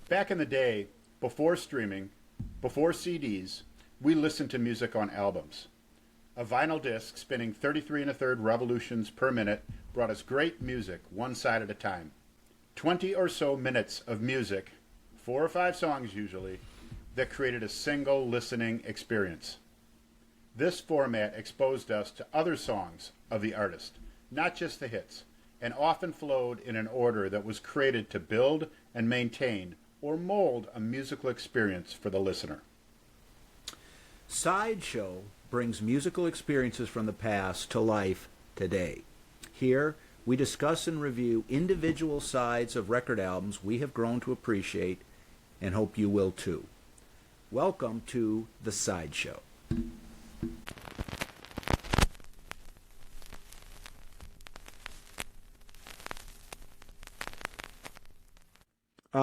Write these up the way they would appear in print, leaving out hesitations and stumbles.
Back in the day, before streaming, before CDs, we listened to music on albums. A vinyl disc spinning 33 and a third revolutions per minute brought us great music one side at a time. 20 or so minutes of music, 4 or 5 songs usually, that created a single listening experience. This format exposed us to other songs of the artist, not just the hits, and often flowed in an order that was created to build and maintain or mold a musical experience for the listener. Sideshow brings musical experiences from the past to life today. Here, we discuss and review individual sides of record albums we have grown to appreciate and hope you will too. Welcome to The Sideshow.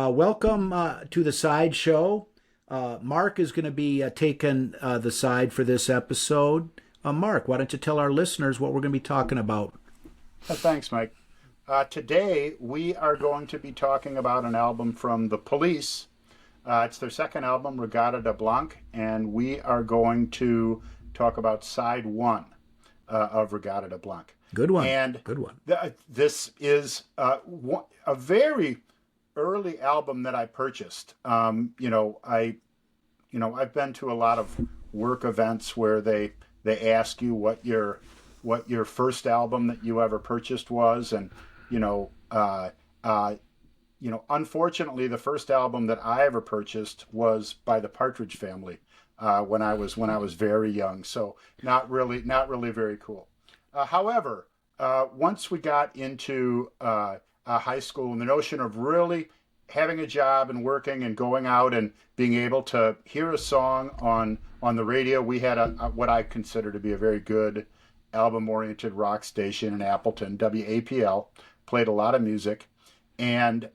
Welcome to The Sideshow. Mark is going to be taking the side for this episode. Mark, why don't you tell our listeners what we're going to be talking about? Thanks, Mike. Today, we are going to be talking about an album from The Police. It's their second album, Regatta de Blanc, and we are going to talk about side one of Regatta de Blanc. Good one. And good one. This is a very early album that I purchased. I've been to a lot of work events where they ask you what your first album that you ever purchased was, and unfortunately, the first album that I ever purchased was by the Partridge Family when I was very young. So not really very cool. However, once we got into high school, and the notion of really having a job and working and going out and being able to hear a song on the radio. We had a what I consider to be a very good album-oriented rock station in Appleton, WAPL, played a lot of music. And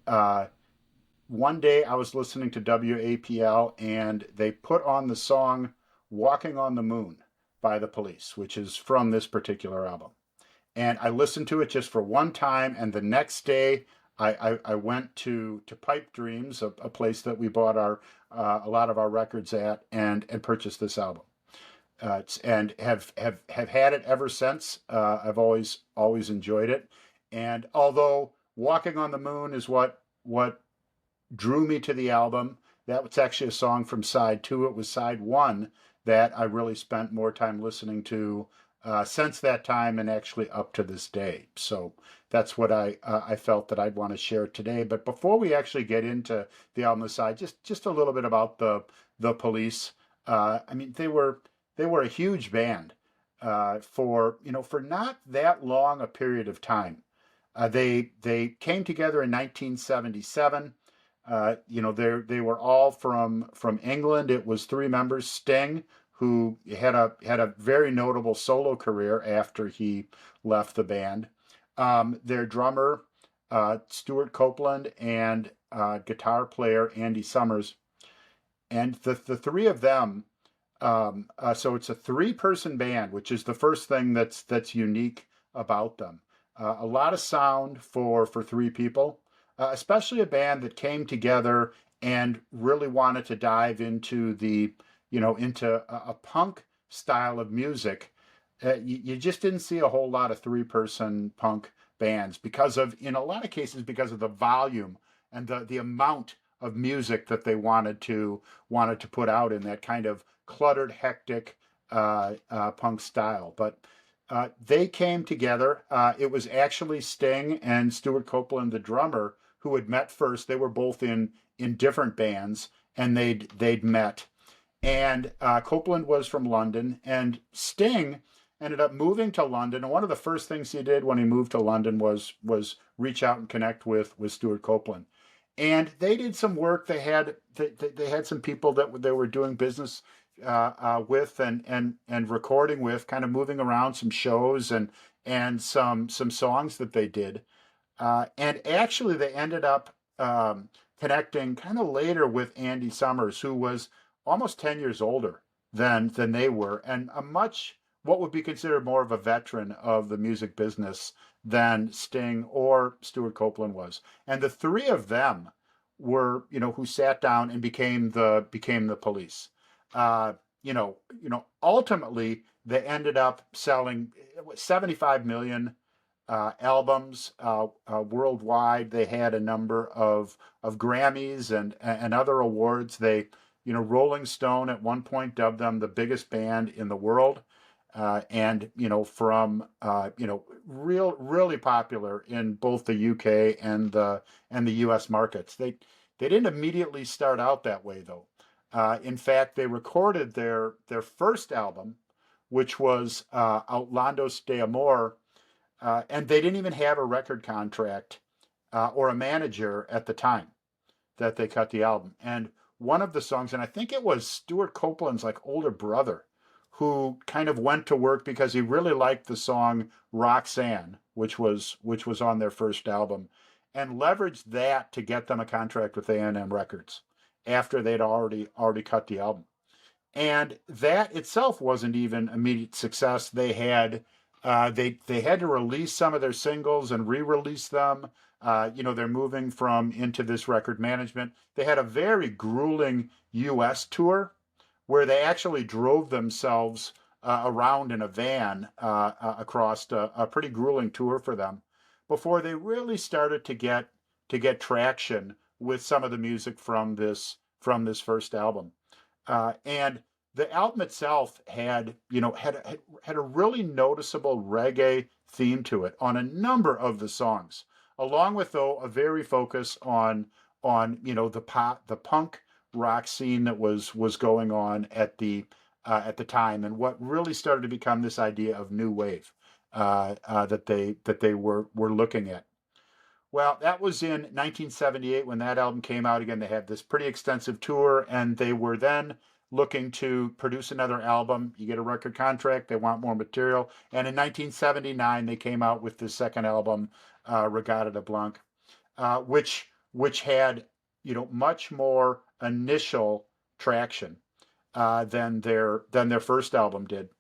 one day I was listening to WAPL and they put on the song Walking on the Moon by The Police, which is from this particular album. And I listened to it just for one time, and the next day I went to Pipe Dreams, a place that we bought a lot of our records at, and purchased this album. And have had it ever since. I've always enjoyed it. And although Walking on the Moon is what drew me to the album, that was actually a song from side two. It was side one that I really spent more time listening to since that time, and actually up to this day. So that's what I felt that I'd want to share today. But before we actually get into the album side, just a little bit about the Police. They were a huge band for not that long a period of time. They came together in 1977. They were all from England. It was 3 members: Sting, who had a very notable solo career after he left the band. Their drummer, Stuart Copeland, and guitar player Andy Summers. And the 3 of them, so it's a 3-person band, which is the first thing that's unique about them. A lot of sound for 3 people, especially a band that came together and really wanted to dive into into a punk style of music. You just didn't see a whole lot of 3-person punk bands in a lot of cases, because of the volume and the amount of music that they wanted to put out in that kind of cluttered, hectic punk style. But they came together. It was actually Sting and Stuart Copeland, the drummer, who had met first. They were both in different bands, and they'd met. And Copeland was from London, and Sting ended up moving to London. And one of the first things he did when he moved to London was reach out and connect with Stuart Copeland. And they did some work. They had some people that they were doing business with and recording with, kind of moving around some shows and some songs that they did. And actually, they ended up connecting kind of later with Andy Summers, who was almost 10 years older than they were, and what would be considered more of a veteran of the music business than Sting or Stuart Copeland was. And the 3 of them who sat down and became the Police. Uh, Ultimately they ended up selling 75 million albums worldwide. They had a number of Grammys and other awards. Rolling Stone at one point dubbed them the biggest band in the world, and from really popular in both the UK and the US markets. They didn't immediately start out that way though. In fact, they recorded their first album, which was Outlandos de Amor, and they didn't even have a record contract or a manager at the time that they cut the album. And one of the songs, and I think it was Stuart Copeland's like older brother, who kind of went to work because he really liked the song Roxanne, which was on their first album, and leveraged that to get them a contract with A&M Records after they'd already cut the album. And that itself wasn't even immediate success. They had to release some of their singles and re-release them. They're moving from into this record management. They had a very grueling U.S. tour where they actually drove themselves around in a van across a pretty grueling tour for them before they really started to get traction with some of the music from this first album. And the album itself had a really noticeable reggae theme to it on a number of the songs, along with though a very focus on the punk rock scene that was going on at the time, and what really started to become this idea of new wave that they were looking at. Well, that was in 1978 when that album came out. Again, they had this pretty extensive tour, and they were then looking to produce another album. You get a record contract, they want more material. And in 1979, they came out with the second album, Regatta de Blanc, which had much more initial traction than their first album did.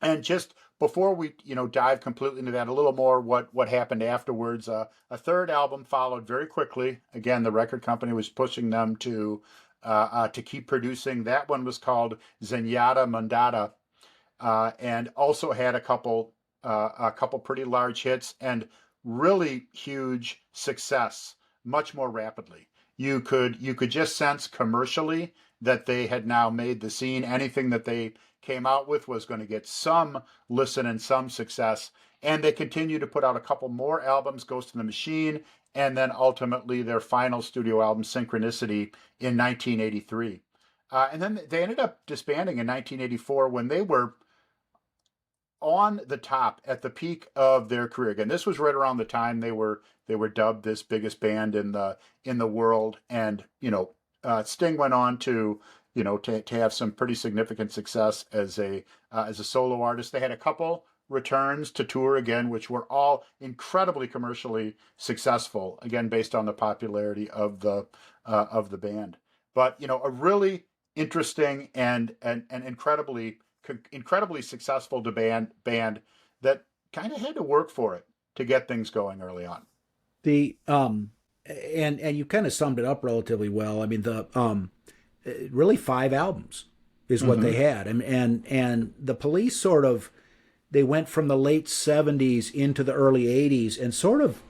And just before we dive completely into that, a little more what happened afterwards. A third album followed very quickly. Again, the record company was pushing them to keep producing. That one was called Zenyatta Mondatta, and also had a couple pretty large hits and really huge success much more rapidly. You could just sense commercially that they had now made the scene. Anything that they came out with was going to get some listen and some success. And they continued to put out a couple more albums, Ghost in the Machine, and then ultimately their final studio album, Synchronicity, in 1983. And then they ended up disbanding in 1984 when they were on the top at the peak of their career. Again, this was right around the time they were dubbed this biggest band in the world, and Sting went on to have some pretty significant success as a solo artist. They had a couple returns to tour again, which were all incredibly commercially successful. Again, based on the popularity of the band, but a really interesting and incredibly successful band that kind of had to work for it to get things going early on. The and you kind of summed it up relatively well. I mean, the really 5 albums is what they Mm-hmm. had, and the Police they went from the late 70s into the early 80s and sort of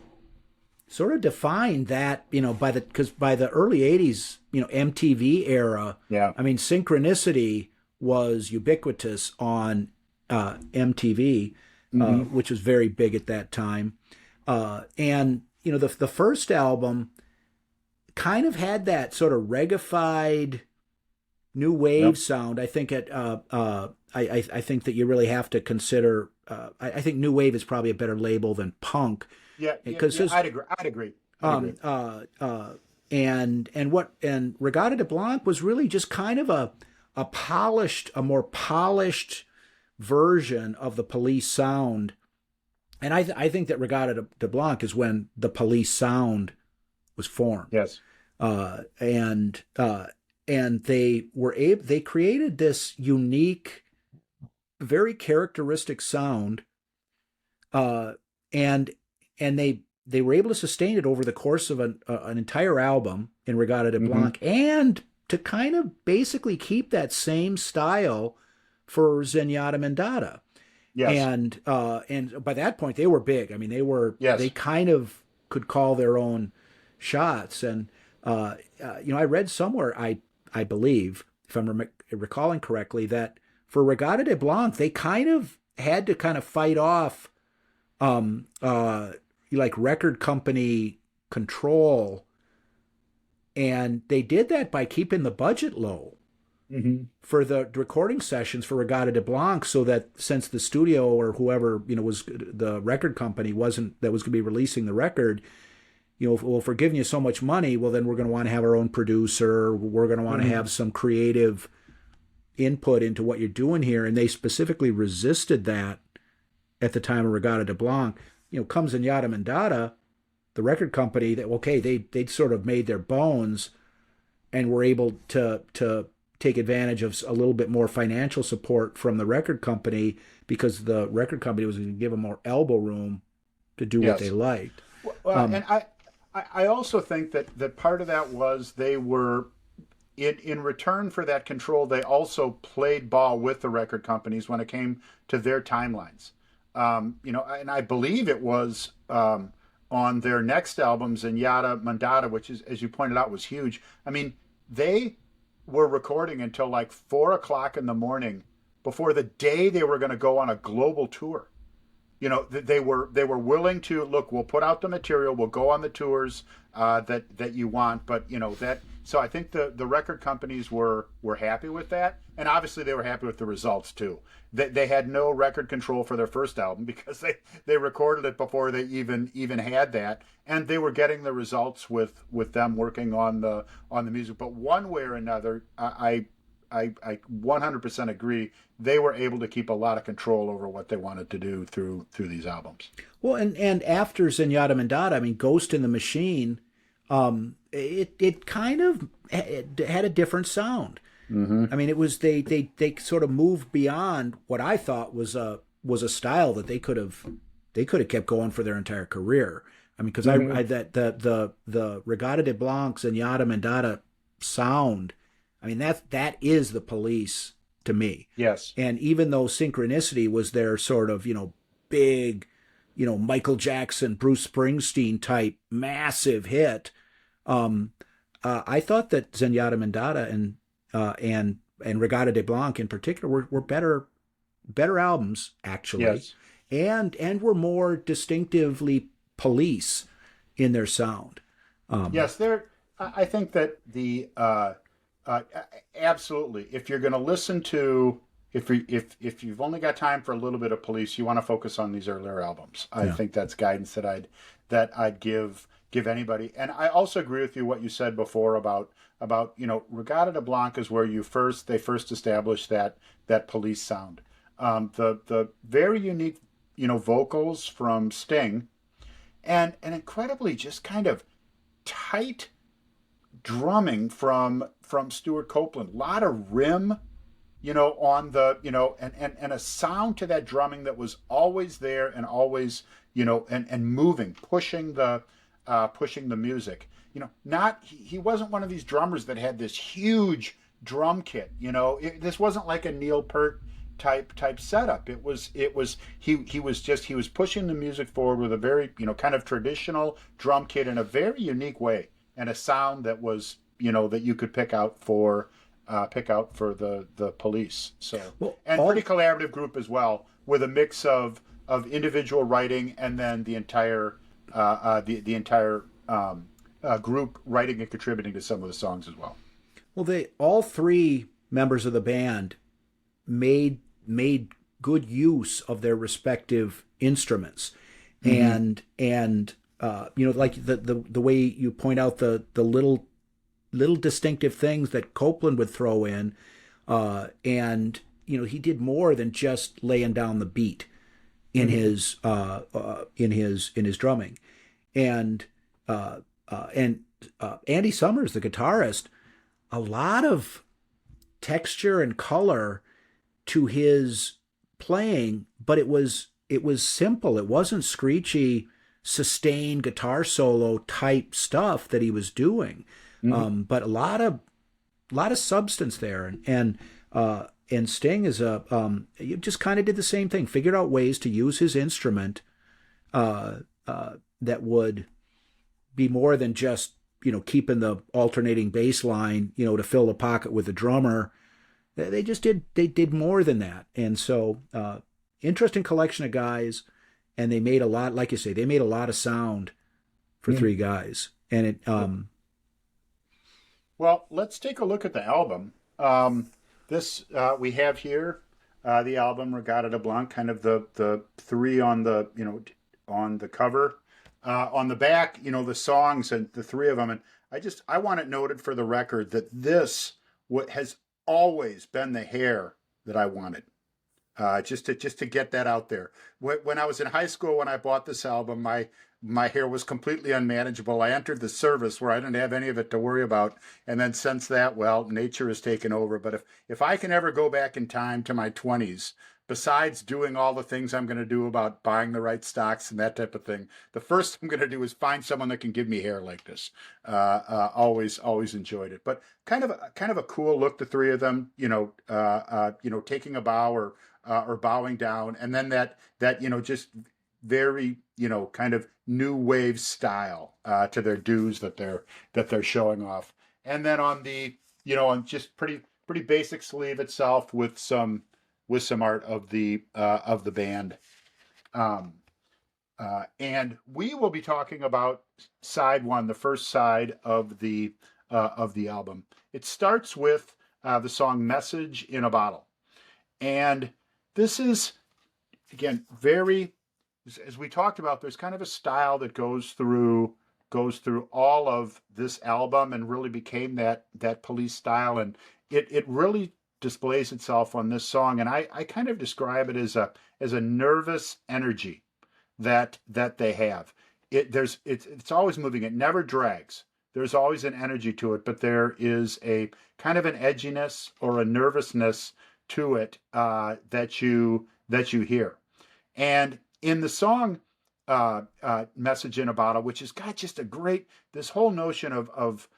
defined that, because by the early 80s, MTV era. Yeah. I mean, Synchronicity was ubiquitous on MTV, Mm-hmm. which was very big at that time. And the first album kind of had that sort of reggae new wave Yep. sound. I think I think that you really have to consider. I think new wave is probably a better label than punk, Yeah. Yeah. because Yeah. I'd agree. I'd agree. I'd agree. And Regatta de Blanc was really just kind of a more polished version of the Police sound. And I think that Regatta de Blanc is when the Police sound was formed. Yes. And they created this unique, very characteristic sound, and they they were able to sustain it over the course of an entire album in Regatta de Hmm. Blanc, and to kind of basically keep that same style for Zenyatta Mandata. Yes. And by that point they were big. I mean, they Yes. kind of could call their own shots. And I read somewhere, I believe, if I'm recalling correctly, that for Regatta de Blanc they kind of had to kind of fight off um, uh, like record company control, and they did that by keeping the budget low Hmm. for the recording sessions for Regatta de Blanc, so that since the studio or whoever was the record company wasn't that was going to be releasing the record, well, if we're giving you so much money, well, then we're going to want to have our own producer. We're going to want to Hmm. have some creative input into what you're doing here, and they specifically resisted that at the time of Regatta de Blanc. Comes Zenyatta Mandata, the record company that they'd sort of made their bones and were able to take advantage of a little bit more financial support from the record company, because the record company was going to give them more elbow room to do what they Yes. liked. Well, Um, and I also think that part of that was they were in return for that control. They also played ball with the record companies when it came to their timelines. And I believe it was on their next album, Zenyatta Mandata, which is, as you pointed out, was huge. I mean, they were recording until like 4 o'clock in the morning before the day they were going to go on a global tour. They were willing to look. We'll put out the material. We'll go on the tours that you want. But that. So I think the record companies were happy with that, and obviously they were happy with the results too. They had no record control for their first album because they recorded it before they even had that, and they were getting the results with them working on the music. But one way or another, I 100% agree. They were able to keep a lot of control over what they wanted to do through these albums. well, and after Zenyatta Mandata, I mean, Ghost in the Machine, it kind of it had a different sound. Hmm. I mean, it was they sort of moved beyond what I thought was a style that they could have kept going for their entire career. I mean, because Hmm. I that the Regatta de Blanc and Yada Mandata sound, I mean, that is the Police to me. Yes. And even though Synchronicity was their sort of big, Michael Jackson, Bruce Springsteen type massive hit, um, I thought that Zenyatta Mandata and Regatta de Blanc in particular were better albums actually, Yes. and were more distinctively Police in their sound. Um, Yes. I think that uh, absolutely. If you're going to listen to, if you've only got time for a little bit of Police, you want to focus on these earlier albums. I yeah. think that's guidance that I'd give anybody. And I also agree with you what you said before about Regatta de Blanc is where they first established that Police sound. The very unique vocals from Sting, and an incredibly just kind of tight drumming from Stuart Copeland. A lot of rim, on the, and a sound to that drumming that was always there and always, and moving, pushing the music. Not he wasn't one of these drummers that had this huge drum kit. This wasn't like a Neil Peart type setup. He was pushing the music forward with a very kind of traditional drum kit in a very unique way, and a sound that was that you could pick out for the Police. So, Well, and pretty all collaborative group as well, with a mix of individual writing and then the entire group writing and contributing to some of the songs as well. well, they all three members of the band made good use of their respective instruments, Mm-hmm. and like the way you point out the little distinctive things that Copeland would throw in, and he did more than just laying down the beat in Mm-hmm. his drumming, and Andy Summers, the guitarist, a lot of texture and color to his playing, but it was simple. It wasn't screechy sustained guitar solo type stuff that he was doing, Hmm. but a lot of substance there, and Sting is he just kind of did the same thing, figured out ways to use his instrument that would be more than just keeping the alternating bass line to fill the pocket with the drummer. They did more than that, and so interesting collection of guys, and they made a lot, like you say, they made a lot of sound for Hmm. three guys, and it Well, let's take a look at the album. This we have here the album Regatta de Blanc, kind of the three on the on the cover. On the back, the songs and the three of them. And I want it noted for the record that this what has always been the hair that I wanted. Just to get that out there. When I was in high school, when I bought this album, my hair was completely unmanageable. I entered the service where I didn't have any of it to worry about, and then since that, well, nature has taken over. But if I can ever go back in time to my 20s, besides doing all the things I'm going to do about buying the right stocks and that type of thing, the first I'm going to do is find someone that can give me hair like this. Always enjoyed it, but kind of a cool look. The three of them, taking a bow or bowing down, and then that just very kind of new wave style to their dues that they're showing off, and then on the on just pretty basic sleeve itself with some art of the band. Um, and we will be talking about side one, the first side of the album. It starts with the song "Message in a Bottle," and this is again very, as we talked about. There's kind of a style that goes through all of this album and really became that Police style, and it really displays itself on this song. And I kind of describe it as a nervous energy that they have. It's always moving. It never drags. There's always an energy to it, but there is a kind of an edginess or a nervousness to it that you hear. And in the song "Message in a Bottle," which has got just a great, this whole notion of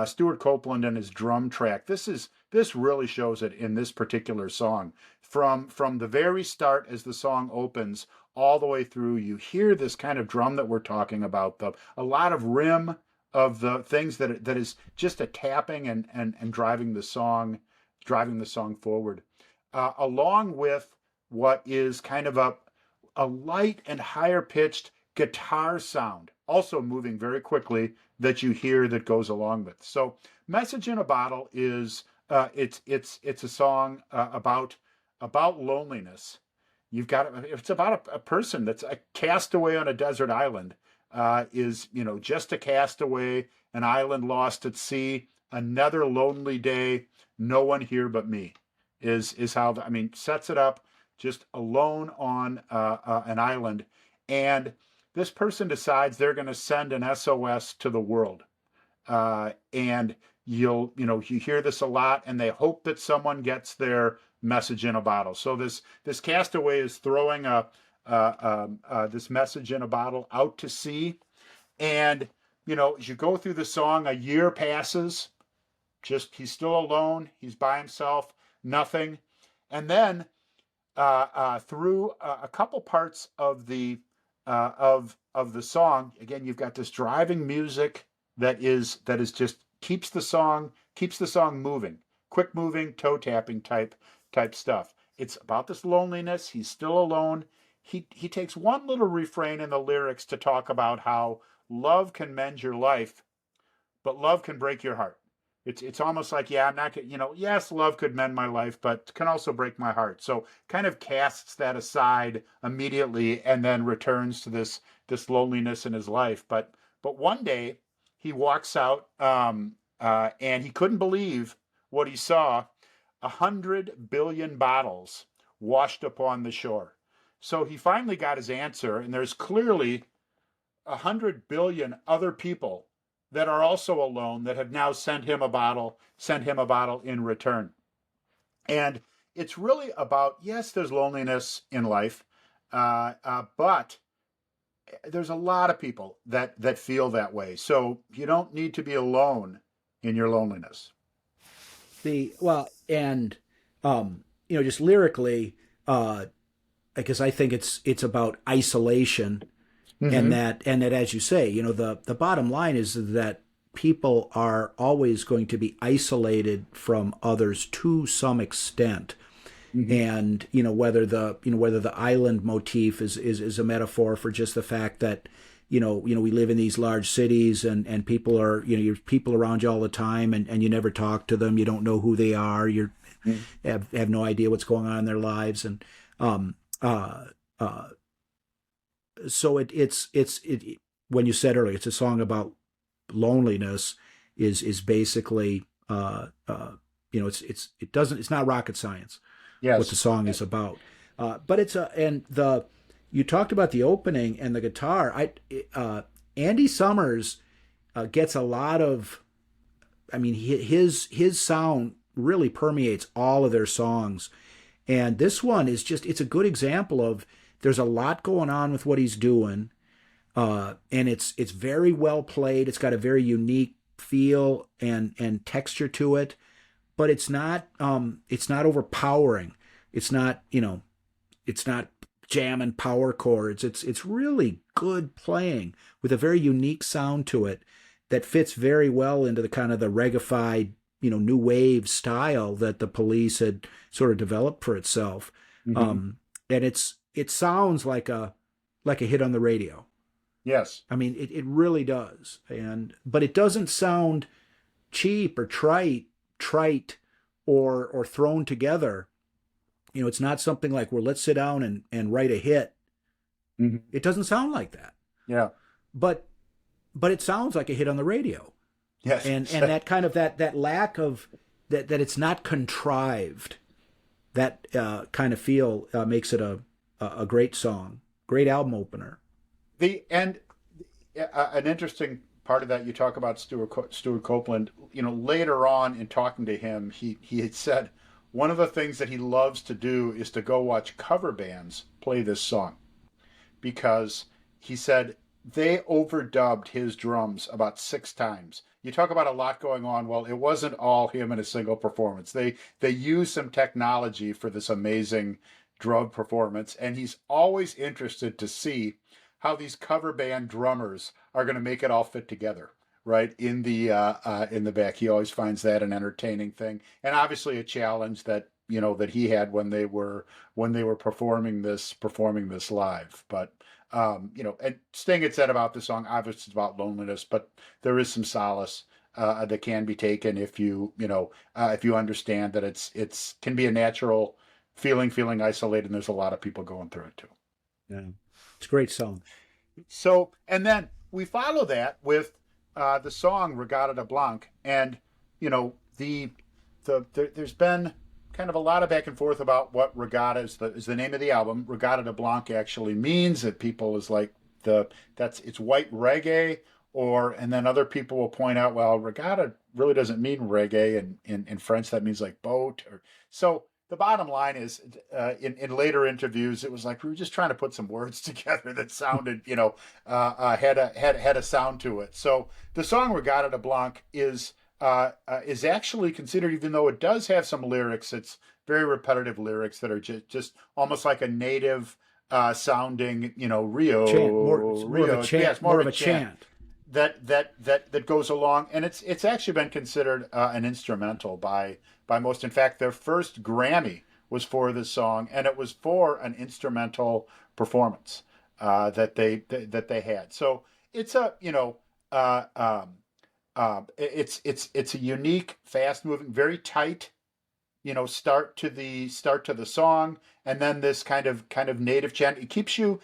Stuart Copeland and his drum track. This really shows it in this particular song. From the very start, as the song opens, all the way through, you hear this kind of drum that we're talking about. A lot of rim of the things that is just a tapping and driving the song forward, along with what is kind of a light and higher pitched guitar sound, also moving very quickly, that you hear that goes along with. So, "Message in a Bottle" is it's a song about loneliness. It's about a person that's a castaway on a desert island, is just a castaway, an island lost at sea, another lonely day, no one here but me, is how sets it up, just alone on an island. And this person decides they're going to send an SOS to the world. And you hear this a lot, and they hope that someone gets their message in a bottle. So this castaway is throwing this message in a bottle out to sea. And as you go through the song, a year passes. Just he's still alone. He's by himself. Nothing. And then through a couple parts of the song, again, you've got this driving music that is just keeps the song moving, quick moving, toe tapping type stuff. It's about this loneliness. He's still alone. He takes one little refrain in the lyrics to talk about how love can mend your life, but love can break your heart. It's almost like, yeah, I'm not gonna, yes, love could mend my life, but can also break my heart. So kind of casts that aside immediately, and then returns to this loneliness in his life. But one day he walks out, and he couldn't believe what he saw: 100 billion bottles washed upon the shore. So he finally got his answer, and there's clearly 100 billion other people that are also alone that have now sent him a bottle in return. And it's really about, yes, there's loneliness in life, but there's a lot of people that feel that way. So you don't need to be alone in your loneliness. The well, and just lyrically, because I think it's about isolation, and Mm-hmm. that as you say, the bottom line is that people are always going to be isolated from others to some extent. Mm-hmm. And whether the island motif is a metaphor for just the fact that we live in these large cities, and people are, you're people around you all the time, and you never talk to them, you don't know who they are, you have no idea what's going on in their lives. And um uh uh so it when you said earlier it's a song about loneliness, is basically it's not rocket science what the Yes. song is about. But it's a and the you talked about the opening and the guitar. Andy Summers gets a lot of. I mean, his sound really permeates all of their songs, and this one is just it's a good example of there's a lot going on with what he's doing, and it's very well played. It's got a very unique feel and texture to it, but it's not overpowering. It's not it's not jamming power chords. It's really good playing with a very unique sound to it that fits very well into the kind of the reggae new wave style that the Police had sort of developed for itself. Mm-hmm. And it sounds like a hit on the radio. Yes. I mean, it really does. But it doesn't sound cheap or trite or thrown together. It's not something like, well, let's sit down and write a hit. Mm-hmm. It doesn't sound like that. Yeah. But it sounds like a hit on the radio. Yes. And that kind of that lack of that it's not contrived. That kind of feel makes it a great song, great album opener. And an interesting part of that, you talk about Stuart Copeland. Later on in talking to him, he had said one of the things that he loves to do is to go watch cover bands play this song, because he said they overdubbed his drums about 6 times. You talk about a lot going on. Well, it wasn't all him in a single performance. They used some technology for this amazing drum performance, and he's always interested to see how these cover band drummers are going to make it all fit together, right? In the back, he always finds that an entertaining thing, and obviously a challenge that that he had when they were performing this live. But and Sting had said about the song, obviously it's about loneliness, but there is some solace that can be taken if you understand that it's can be a natural feeling isolated, and there's a lot of people going through it too. Yeah, it's a great song. So, and then we follow that with the song Regatta de Blanc, and there's been kind of a lot of back and forth about what regatta is the name of the album. Regatta de Blanc actually means that people is like it's white reggae, and then other people will point out, well, regatta really doesn't mean reggae, and in French that means like boat, or so. The bottom line is, in later interviews, it was like we were just trying to put some words together that sounded, had a sound to it. So the song "Regatta de Blanc" is actually considered, even though it does have some lyrics, it's very repetitive lyrics that are just almost like a native sounding, Chant, more of Rio. a chant, Yes, more of a chant. That goes along, and it's actually been considered an instrumental by most. In fact, their first Grammy was for this song, and it was for an instrumental performance that they had. So it's a it's a unique, fast moving, very tight start to the song, and then this kind of native chant. It keeps you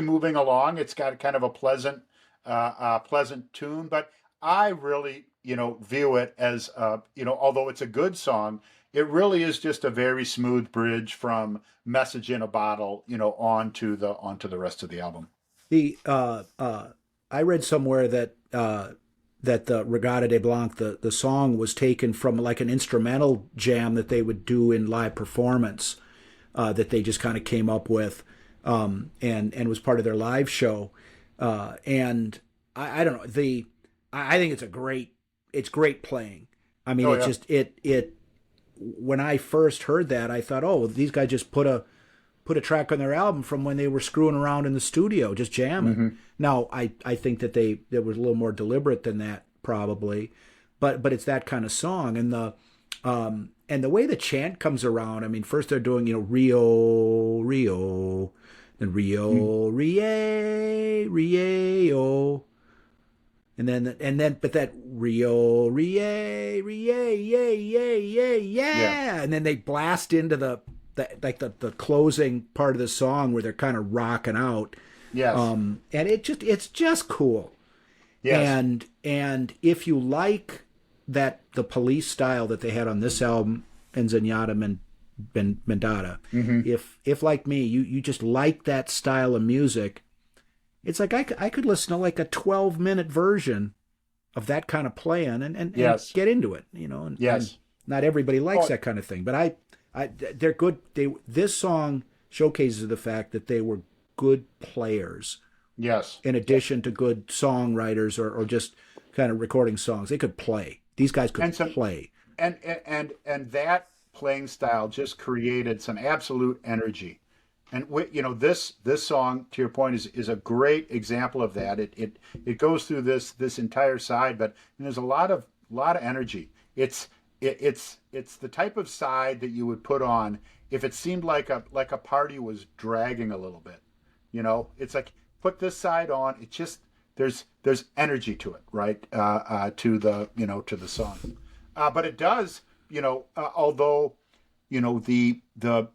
moving along. It's got kind of a pleasant tune, but I really view it as although it's a good song, it really is just a very smooth bridge from Message in a Bottle onto the rest of the album. The I read somewhere that the Regatta de Blanc, the song was taken from like an instrumental jam that they would do in live performance, that they just kind of came up with, and was part of their live show. And I don't know I think it's great playing. I mean, Oh it yeah. just it when I first heard that, I thought, oh, these guys just put a track on their album from when they were screwing around in the studio, just jamming. Hmm. Now, I think that they was a little more deliberate than that, probably, but it's that kind of song, and the way the chant comes around. I mean, first they're doing Rio Rio, then Rio Rie Rio, and then but that Rio Rie Rie yay yay yay Yeah. yeah, and then they blast into the closing part of the song where they're kind of rocking out, Yes. and it's just cool. Yes. And if you like the Police style that they had on this album and Zenyatta Mendata, Hmm. if like me you just like that style of music, it's like I could listen to like a 12-minute version of that kind of playing and Yes. get into it, and Yes. not everybody likes Oh that kind of thing, but they're good. This song showcases the fact that they were good players yes. in addition to good songwriters or just kind of recording songs. They could play. These guys could And some play. and that playing style just created some absolute energy. And this song, to your point, is a great example of that. It goes through this entire side, but there's a lot of energy. It's the type of side that you would put on if it seemed like a party was dragging a little bit. It's like put this side on. It just there's energy to it, right? To the song, but it does, although the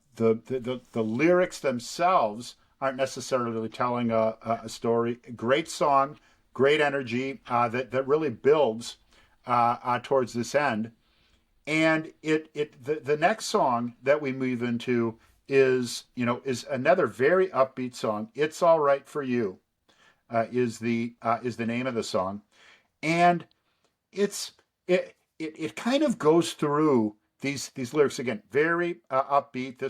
lyrics themselves aren't necessarily telling a story. Great song, great energy that really builds towards this end. And the next song that we move into is another very upbeat song. It's All Right for You is the name of the song, and it's it kind of goes through these lyrics again, very upbeat.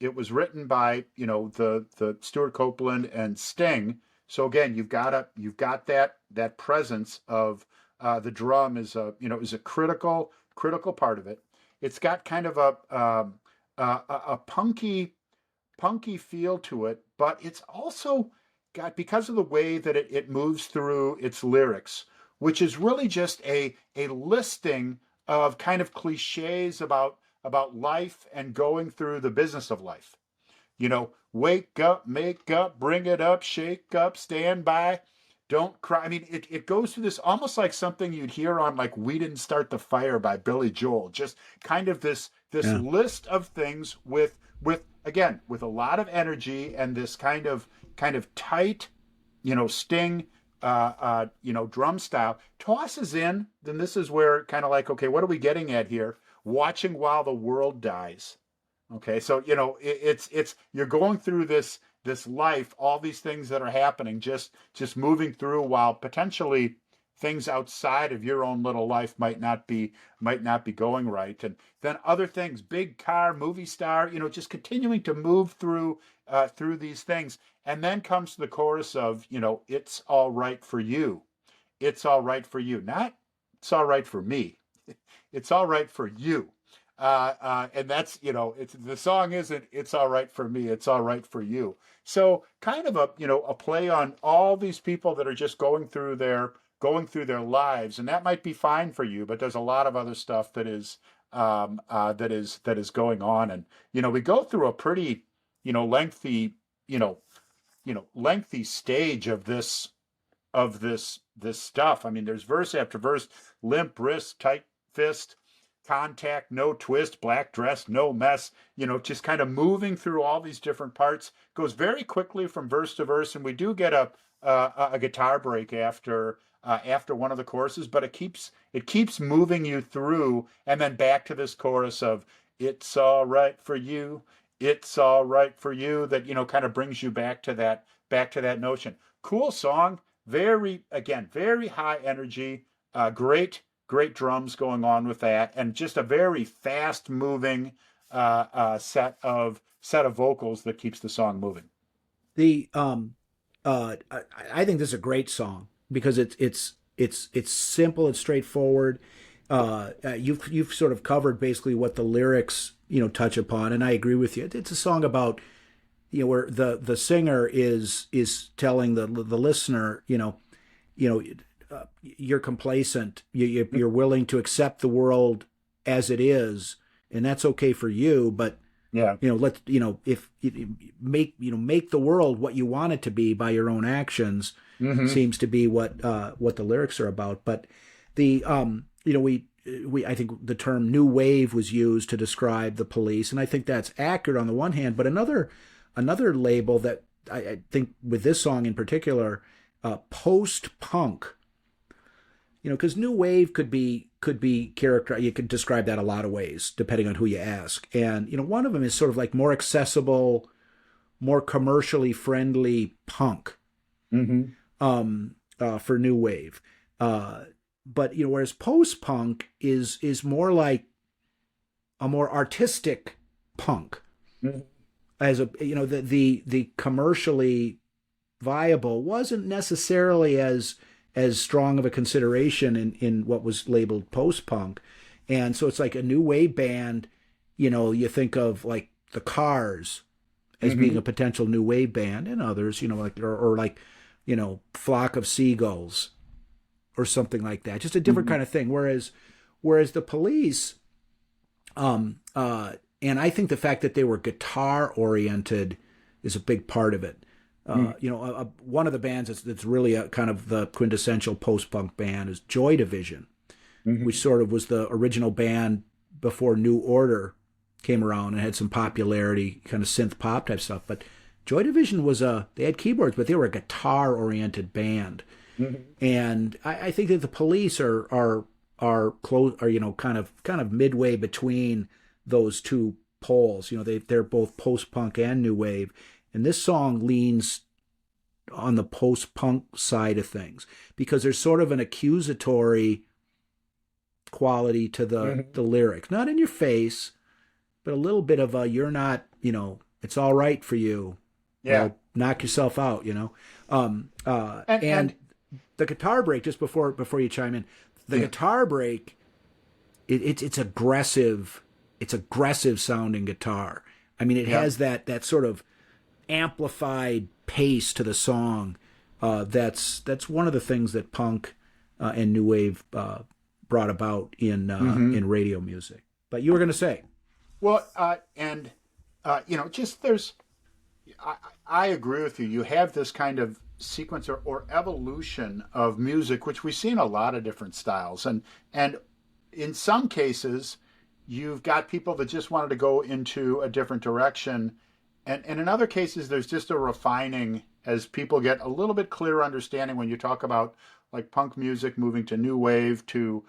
It was written by the Stuart Copeland and Sting. So again, you've got that presence of the drum is a critical part of it. It's got kind of a punky feel to it, but it's also got, because of the way that it moves through its lyrics, which is really just a listing of kind of cliches about life and going through the business of life. Wake up, make up, bring it up, shake up, stand by, don't cry. I mean, it goes through this almost like something you'd hear on like "We Didn't Start the Fire" by Billy Joel. Just kind of this Yeah. list of things with again with a lot of energy and this kind of tight, Sting, drum style tosses in. Then this is where kind of like, okay, what are we getting at here? Watching while the world dies. Okay, so it's you're going through this life, all these things that are happening, just moving through while potentially things outside of your own little life might not be going right, and then other things, big car, movie star, just continuing to move through these things, and then comes the chorus of it's all right for you, it's all right for you, not it's all right for me, it's all right for you. And that's, it's the song isn't "It's all right for me," it's all right for you. So kind of a play on all these people that are just going through their lives, and that might be fine for you, but there's a lot of other stuff that is going on, and we go through a pretty lengthy lengthy stage of this stuff. I mean, there's verse after verse: limp wrist, tight fist, contact, no twist, black dress, no mess. Just kind of moving through all these different parts. Goes very quickly from verse to verse, and we do get a guitar break after one of the choruses, but it keeps moving you through, and then back to this chorus of "It's all right for you." It's all right for you, that kind of brings you back to that notion. Cool song, very high energy, great drums going on with that, and just a very fast moving set of vocals that keeps the song moving. The I think this is a great song because it's simple, it's straightforward. You've sort of covered basically what the lyrics touch upon, and I agree with you. It's a song about where the singer is telling the listener you know you're complacent, you're willing to accept the world as it is, and that's okay for you, but Yeah. let if you make the world what you want it to be by your own actions Hmm. seems to be what the lyrics are about. But the we I think the term new wave was used to describe the Police, and I think that's accurate on the one hand, but another label that I think with this song in particular, post punk, because new wave could be character. You could describe that a lot of ways depending on who you ask. And one of them is sort of like more accessible, more commercially friendly punk, Hmm. for new wave. But whereas post punk is more like a more artistic punk, Hmm. as a the commercially viable wasn't necessarily as strong of a consideration in what was labeled post punk. And so it's like a new wave band, you think of like the Cars as being a Hmm. potential new wave band, and others, like or like, Flock of Seagulls or something like that. Just a different Hmm. kind of thing. Whereas the Police, and I think the fact that they were guitar oriented is a big part of it. One of the bands that's really a kind of the quintessential post punk band is Joy Division, which Hmm. sort of was the original band before New Order came around and had some popularity, kind of synth pop type stuff. But Joy Division they had keyboards, but they were a guitar oriented band. Hmm. And I think that the Police are close, are kind of midway between those two poles. They're both post punk and new wave, and this song leans on the post punk side of things because there's sort of an accusatory quality to the Hmm. lyrics, not in your face, but a little bit of a you're not, it's all right for you. Yeah. Well, knock yourself out, And and the guitar break just before you chime in, the yeah. guitar break, it's aggressive. It's aggressive sounding guitar. I mean, it Yeah. has that sort of amplified pace to the song. That's one of the things that punk and new wave brought about Hmm. in radio music. But you were going to say, Well, and just there's I, I agree with you. You have this kind of sequence or evolution of music, which we see in a lot of different styles, and in some cases, you've got people that just wanted to go into a different direction, and in other cases, there's just a refining as people get a little bit clearer understanding when you talk about like punk music moving to new wave to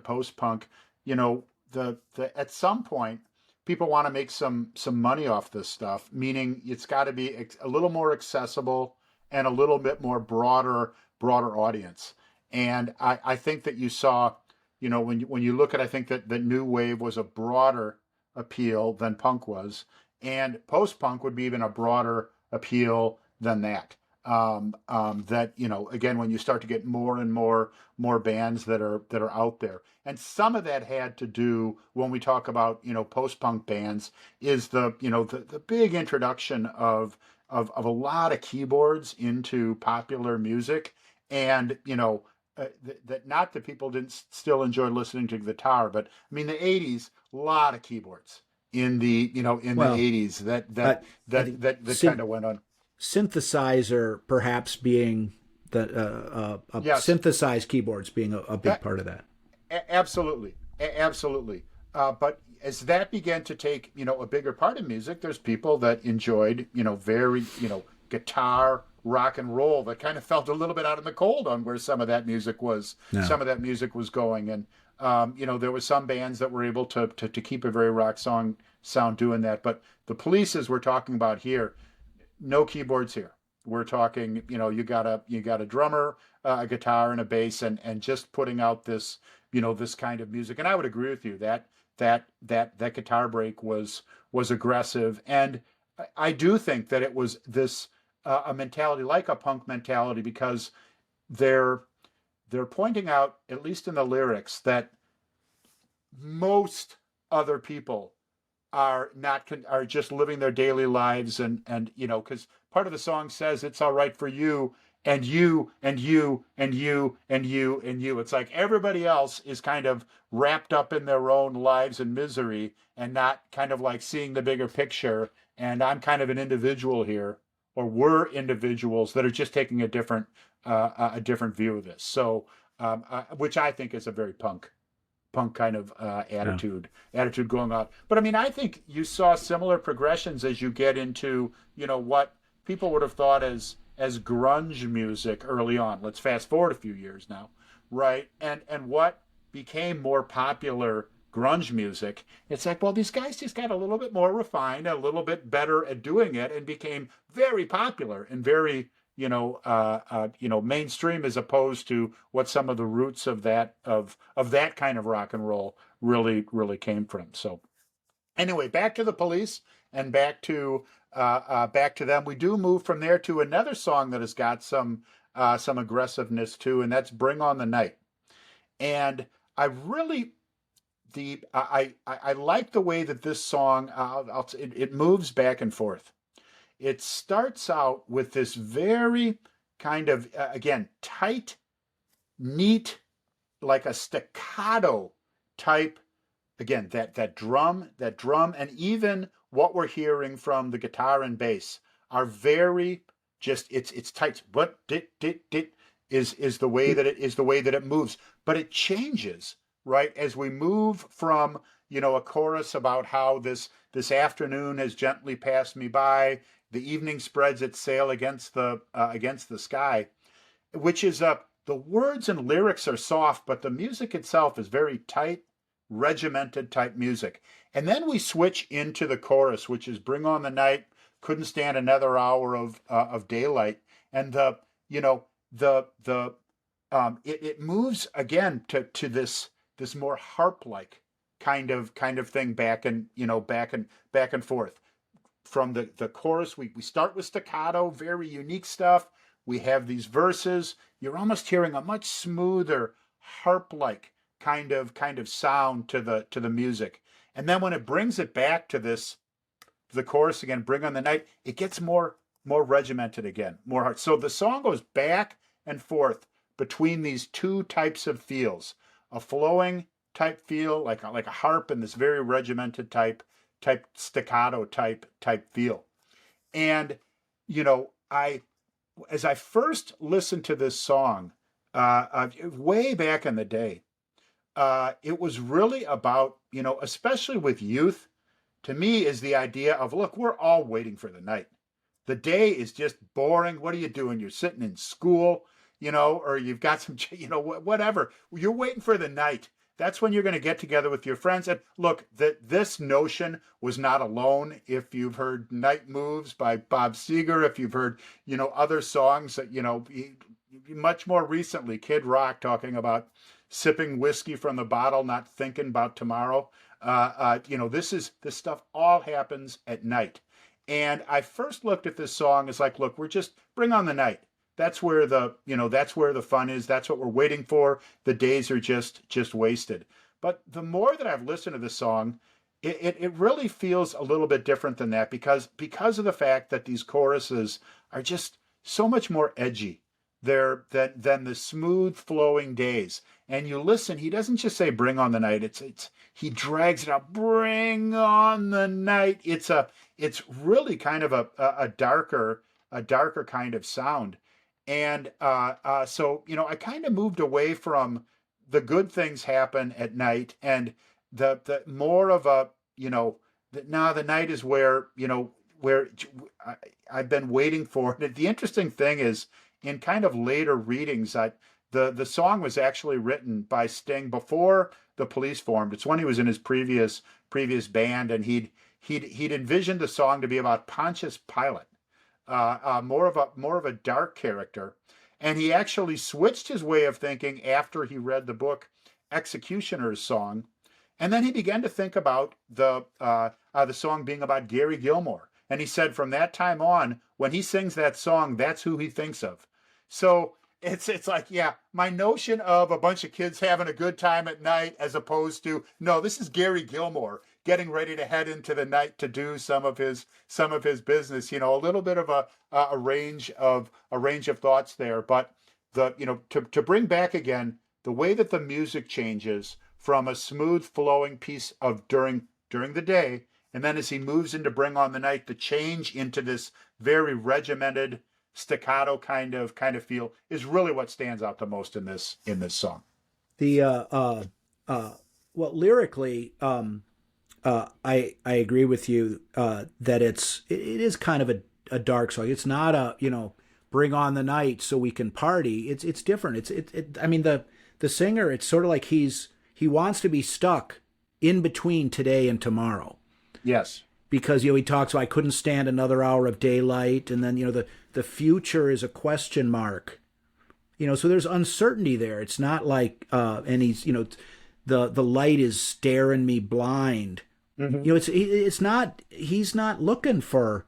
post punk. You know, the at some point people want to make some money off this stuff, meaning it's got to be a little more accessible and a little bit more broader audience. And I think that you saw, when you look at, I think that the new wave was a broader appeal than punk was, and post punk would be even a broader appeal than that. That again, when you start to get more and more bands that are out there, and some of that had to do when we talk about post punk bands is the big introduction of a lot of keyboards into popular music, and that not that people didn't still enjoy listening to guitar, but I mean the '80s, a lot of keyboards in the well, '80s that uh, that I that think that kind of went on. synthesizer perhaps being the Yes. synthesized keyboards being a big part of that. Absolutely, absolutely. But as that began to take, a bigger part of music, there's people that enjoyed, very, guitar, rock and roll that kind of felt a little bit out in the cold on where No. some of that music was going. And, there was some bands that were able to keep a very rock song sound doing that. But the Police, as we're talking about here, no keyboards here. We're talking, you got a drummer, a guitar, and a bass, and just putting out this kind of music. And I would agree with you that that guitar break was aggressive, and I do think that it was this. a mentality like a punk mentality, because they're they're pointing out, at least in the lyrics, that most other people are not are just living their daily lives, and because part of the song says it's all right for you and you and you and you and you and you. It's like everybody else is kind of wrapped up in their own lives and misery and not kind of like seeing the bigger picture. And I'm kind of an individual here, or we're individuals that are just taking a different view of this. So which I think is a very punk kind of Yeah. attitude going on. But I mean, I think you saw similar progressions as you get into what people would have thought as grunge music early on. Let's fast forward a few years now, right? And what became more popular grunge music. It's like, well, these guys just got a little bit more refined, a little bit better at doing it, and became very popular and very mainstream, as opposed to what some of the roots of that kind of rock and roll really came from. So anyway, back to the Police and back to them. We do move from there to another song that has got some aggressiveness too, and that's "Bring On the Night." And I really I like the way that this song it moves back and forth. It starts out with this very kind of again tight, neat, like a staccato type. Again, that drum, and even what we're hearing from the guitar and bass are very just it's tight. But dit is the way that it moves, but it changes right as we move from a chorus about how this afternoon has gently passed me by, the evening spreads its sail against the sky, which is the words and lyrics are soft, but the music itself is very tight, regimented type music. And then we switch into the chorus, which is "Bring on the Night, couldn't stand another hour of daylight," and it moves again to this more harp like kind of thing, back and forth from the chorus. We start with staccato, very unique stuff. We have these verses. You're almost hearing a much smoother harp like kind of sound to the music. And then when it brings it back to the chorus again, "Bring on the Night," it gets more regimented again, more hard. So the song goes back and forth between these two types of feels: a flowing type feel, like a harp, and this very regimented type staccato type feel. And I as I first listened to this song, way back in the day, it was really about, especially with youth, to me, is the idea of, look, we're all waiting for the night. The day is just boring. What are you doing? You're sitting in school, or you've got some, whatever. You're waiting for the night. That's when you're going to get together with your friends. And look, this notion was not alone. If you've heard "Night Moves" by Bob Seger, if you've heard, other songs that, much more recently, Kid Rock talking about sipping whiskey from the bottle, not thinking about tomorrow. This stuff all happens at night. And I first looked at this song as like, look, we're just bring on the night. That's where the fun is. That's what we're waiting for. The days are just wasted. But the more that I've listened to this song, it really feels a little bit different than that, because of the fact that these choruses are just so much more edgy there than the smooth flowing days. And you listen, he doesn't just say "bring on the night." It's he drags it out. "Bring on the night." It's really kind of a darker kind of sound. And so I kind of moved away from "the good things happen at night," and the more of a now the night is where I, I've been waiting for it. The interesting thing is, in kind of later readings, the song was actually written by Sting before the Police formed. It's when he was in his previous band, and he'd envisioned the song to be about Pontius Pilate, more of a dark character, and he actually switched his way of thinking after he read the book Executioner's Song, and then he began to think about the song being about Gary Gilmore And he said from that time on, when he sings that song, that's who he thinks of. So it's like, yeah, my notion of a bunch of kids having a good time at night, as opposed to, no, this is Gary Gilmore getting ready to head into the night to do some of his business. A little bit of a range of thoughts there. But to bring back again the way that the music changes from a smooth flowing piece of during the day, and then as he moves into Bring on the Night, the change into this very regimented staccato kind of feel is really what stands out the most in this song. The well, lyrically, I agree with you that it is kind of a dark song. It's not a bring on the night so we can party. It's different. I mean, the singer, it's sort of like he wants to be stuck in between today and tomorrow. Yes. Because he talks about, I couldn't stand another hour of daylight, and then the future is a question mark. So there's uncertainty there. It's not like and he's the light is staring me blind. Mm-hmm. It's not, he's not looking for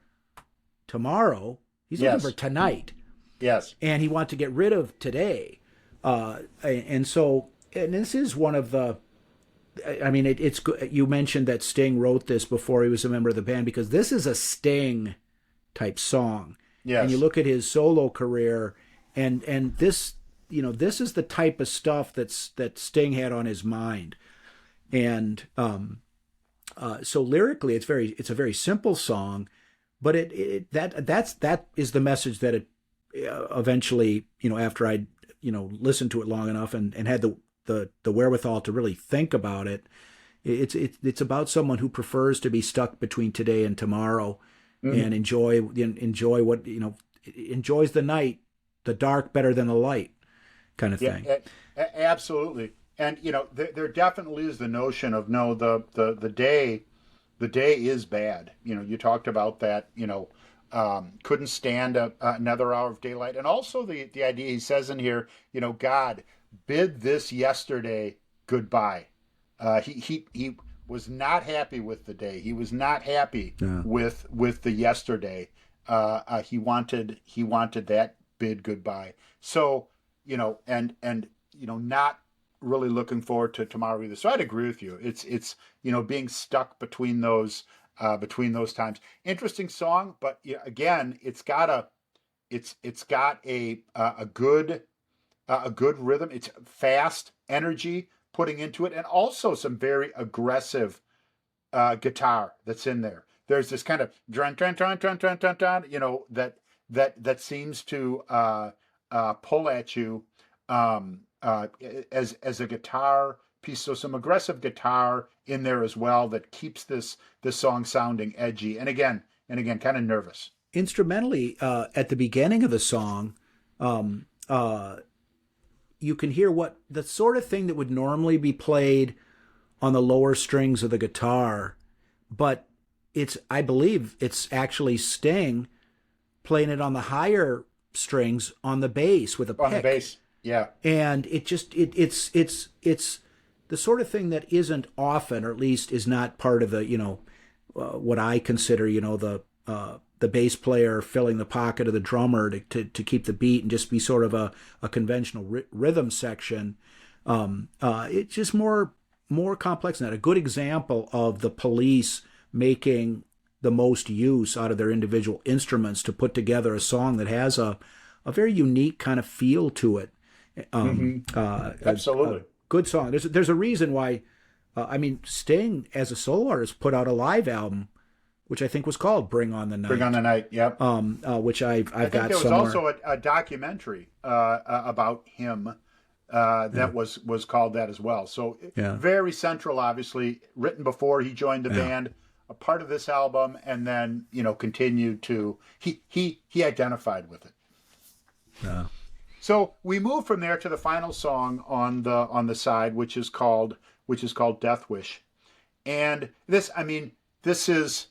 tomorrow. He's looking for tonight. Yes. And he wants to get rid of today. And this is one of the, I mean, it's good. You mentioned that Sting wrote this before he was a member of the band, because this is a Sting type song. Yes. And you look at his solo career, and this, this is the type of stuff that Sting had on his mind. And so lyrically, it's a very simple song, but that is the message that it eventually, after I listened to it long enough and had the wherewithal to really think about it, it's about someone who prefers to be stuck between today and tomorrow, and enjoy what enjoys the night, the dark better than the light, kind of thing. Absolutely. And there definitely is the notion of, no, the day is bad. You talked about that. Couldn't stand another hour of daylight, and also the idea he says in here. God, bid this yesterday goodbye. He was not happy with the day. He was not happy with the yesterday. He wanted that bid goodbye. So and not really looking forward to tomorrow either. So I'd agree with you. It's being stuck between those times. Interesting song, but again, it's got a good rhythm. It's fast energy putting into it, and also some very aggressive guitar that's in there. There's this kind of dun dun dun dun dun dun dun, that seems to pull at you as a guitar piece. So some aggressive guitar in there as well that keeps this song sounding edgy, and again kind of nervous. Instrumentally, at the beginning of the song, you can hear what the sort of thing that would normally be played on the lower strings of the guitar, but I believe it's actually Sting playing it on the higher strings on the bass with a pick. On the bass, yeah. And it's the sort of thing that isn't often, or at least is not part of the what I consider the bass player filling the pocket of the drummer to keep the beat and just be sort of a conventional rhythm section. It's just more complex than that. A good example of the Police making the most use out of their individual instruments to put together a song that has a very unique kind of feel to it. Absolutely. A good song. There's a reason why, Sting as a solo artist put out a live album, which I think was called Bring on the Night. Bring on the Night, yep. Which I've got somewhere. I think there was also a documentary about him that was called that as well. So very central, obviously, written before he joined the band, a part of this album, and then continued to he identified with it. Yeah. So we move from there to the final song on the side, which is called Death Wish, and this is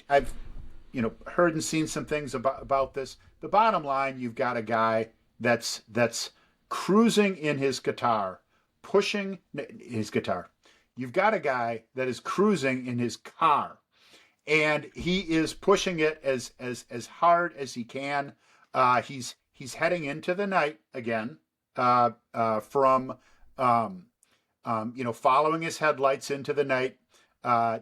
I've heard and seen some things about this. The bottom line, you've got a guy that's cruising in his guitar, pushing his guitar. You've got a guy that is cruising in his car, and he is pushing it as hard as he can. He's heading into the night again, from following his headlights into the night. Uh,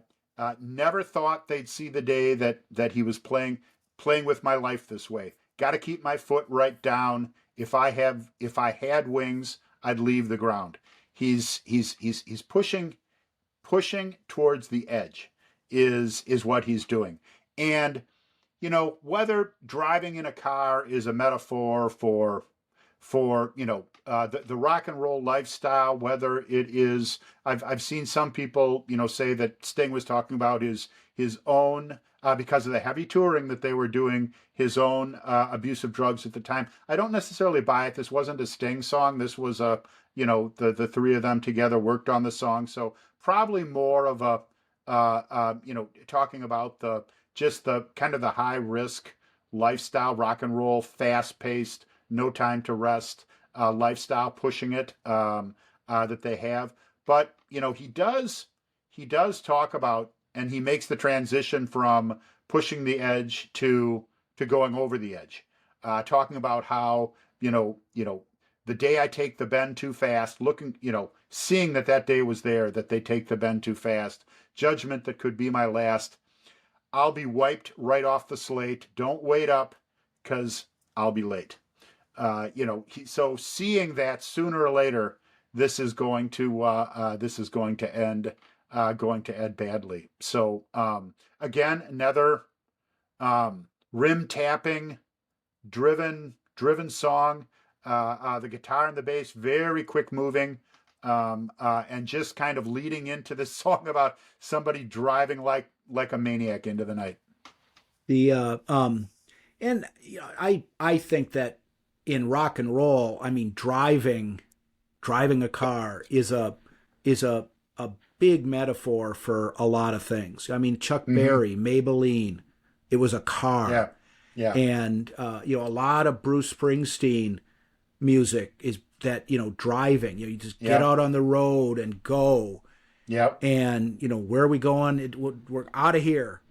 Never thought they'd see the day that he was playing with my life this way. Got to keep my foot right down. If I had wings, I'd leave the ground. He's pushing towards the edge is what he's doing. And whether driving in a car is a metaphor for the rock and roll lifestyle, whether it is, I've seen some people say that Sting was talking about his own, because of the heavy touring that they were doing, his own abuse of drugs at the time. I don't necessarily buy it. This wasn't a Sting song. This was the three of them together worked on the song. So probably more of a talking about the kind of the high risk lifestyle, rock and roll, fast paced, no time to rest lifestyle, pushing it, that they have. But he does talk about, and he makes the transition from pushing the edge to going over the edge, talking about how the day I take the bend too fast, looking, seeing that day was there, that they take the bend too fast, judgment that could be my last. I'll be wiped right off the slate. Don't wait up, 'cause I'll be late. So seeing that sooner or later, this is going to end, badly. So again, another rim tapping, driven song. The guitar and the bass very quick moving, and just kind of leading into this song about somebody driving like a maniac into the night. The and I think that in rock and roll, I mean, driving a car is a big metaphor for a lot of things. I mean, Chuck Mm-hmm. Berry, Maybelline, it was a Yeah, car. yeah, And a lot of Bruce Springsteen music is that, driving. You just get yeah, out on the road and go. yep, And where are we going? We're out of here.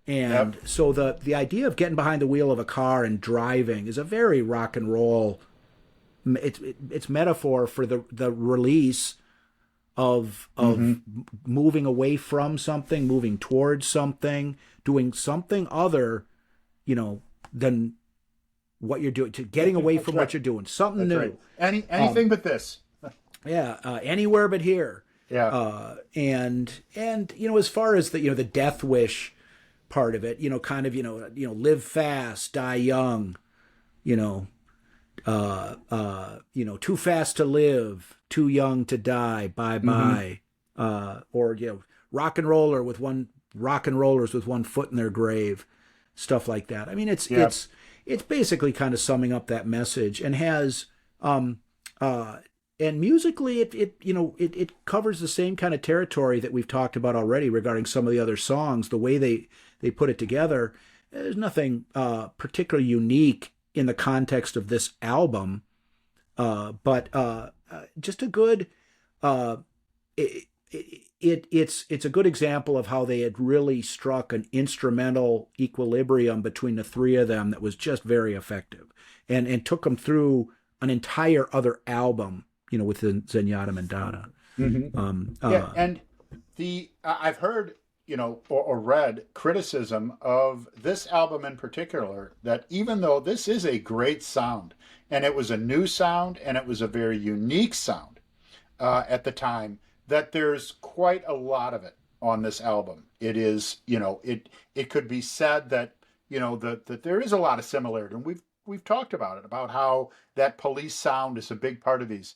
yep. And so the idea of getting behind the wheel of a car and driving is a very rock and roll. It's metaphor for the release of Mm-hmm. moving away from something, moving towards something, doing something other, than what you're doing, to getting away That's from right. what you're doing, something That's right. new. Anything but this. Yeah, anywhere but here. Yeah. And as far as the death wish part of it, kind of live fast, die young, you know, too fast to live, too young to die, bye Mm-hmm. bye, or rock and rollers with one foot in their grave, stuff like that. I mean, Yeah. it's basically kind of summing up that message, and has uh, and musically it covers the same kind of territory that we've talked about already regarding some of the other songs. The way they put it together, there's nothing particularly unique in the context of this album, but just a good. It, it's a good example of how they had really struck an instrumental equilibrium between the three of them that was just very effective, and took them through an entire other album, with the Zenyatta Mandana. Mm-hmm. Um, Yeah, uh, and I've heard, or read criticism of this album in particular, that even though this is a great sound, and it was a new sound, and it was a very unique sound at the time, that there's quite a lot of it on this album. It is, it could be said that, that there is a lot of similarity, and we've talked about it, about how that Police sound is a big part of these.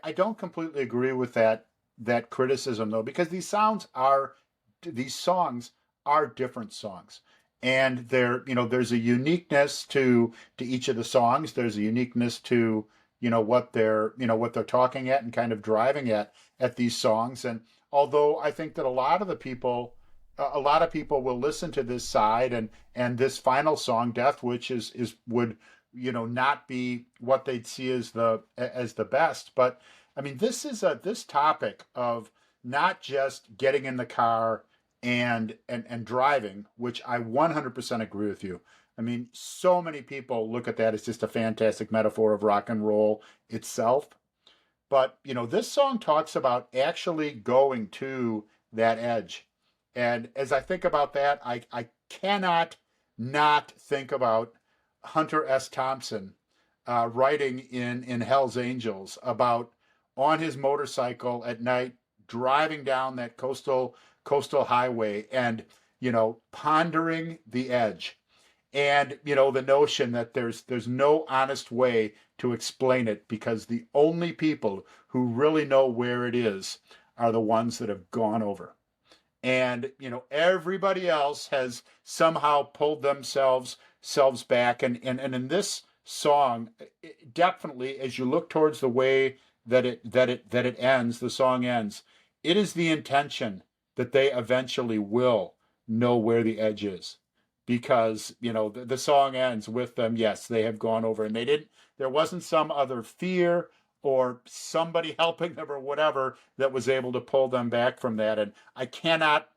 I don't completely agree with that criticism, though, because these songs are different songs, and there's a uniqueness to each of the songs. There's a uniqueness to what they're talking at and kind of driving at these songs. And although I think that a lot of people will listen to this side, and this final song, Death Wish, would not be what they'd see as the best. But I mean, this topic of not just getting in the car and driving, which I 100% agree with you. I mean, so many people look at that as just a fantastic metaphor of rock and roll itself. But, this song talks about actually going to that edge. And as I think about that, I cannot not think about Hunter S. Thompson writing in Hell's Angels about on his motorcycle at night driving down that coastal highway and pondering the edge and the notion that there's no honest way to explain it because the only people who really know where it is are the ones that have gone over, and everybody else has somehow pulled themselves back, and in this song, definitely as you look towards the way that it ends, the song ends, it is the intention that they eventually will know where the edge is, because the song ends with them, yes, they have gone over, and there wasn't some other fear or somebody helping them or whatever that was able to pull them back from that. And I cannot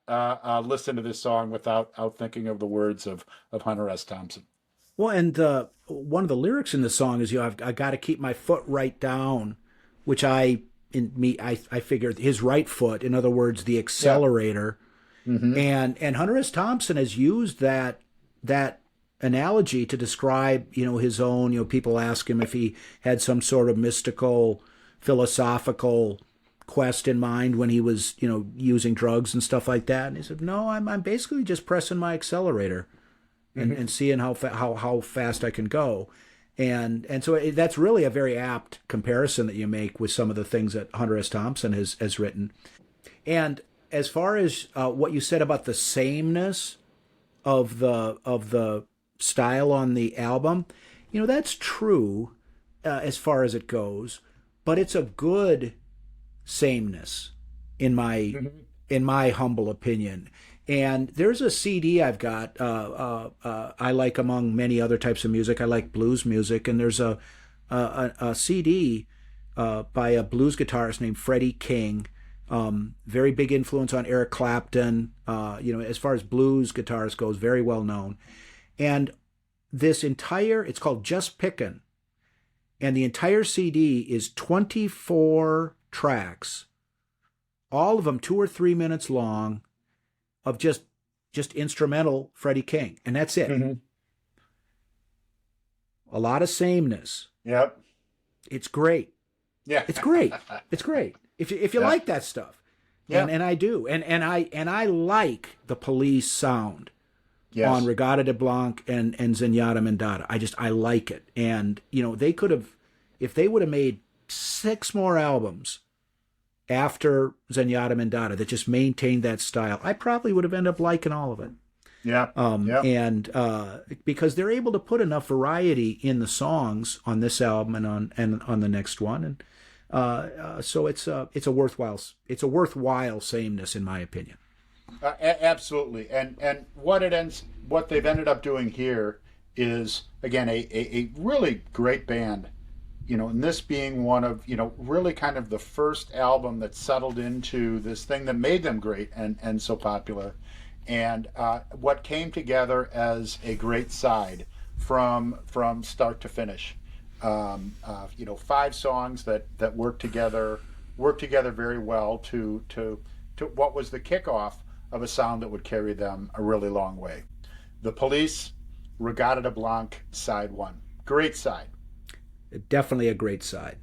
listen to this song without thinking of the words of Hunter S. Thompson. Well, and one of the lyrics in the song is, I got to keep my foot right down, which I figured his right foot, in other words, the accelerator. Yeah. Mm-hmm. And Hunter S. Thompson has used that analogy to describe, his own, people ask him if he had some sort of mystical, philosophical quest in mind when he was, using drugs and stuff like that. And he said, no, I'm basically just pressing my accelerator and seeing how fast I can go. And so that's really a very apt comparison that you make with some of the things that Hunter S. Thompson has written. And as far as what you said about the sameness of the style on the album, that's true as far as it goes, but it's a good sameness in my humble opinion. And there's a CD I've got. I like, among many other types of music, I like blues music, and there's a CD by a blues guitarist named Freddie King. Very big influence on Eric Clapton. As far as blues guitarists goes, very well known. And it's called Just Pickin', and the entire CD is 24 tracks, all of them 2 or 3 minutes long, of just instrumental Freddie King, and that's it. Mm-hmm. A lot of sameness. Yep. It's great. Yeah. It's great. It's great. If you like that stuff. Yeah. And I do. And I like the Police sound. Yes. On Regatta de Blanc and Zenyatta Mandata. I like it. And, they could have, if they would have made 6 more albums after Zenyatta Mandata that just maintained that style, I probably would have ended up liking all of it. Yeah. And because they're able to put enough variety in the songs on this album and on the next one. And so it's a worthwhile sameness, in my opinion. Absolutely, and what they've ended up doing here is, again, a really great band, and this being one of really kind of the first album that settled into this thing that made them great and so popular, and what came together as a great side from start to finish. 5 songs that work together very well to what was the kickoff of a sound that would carry them a really long way. The Police, Regatta de Blanc, side 1. Great side. Definitely a great side.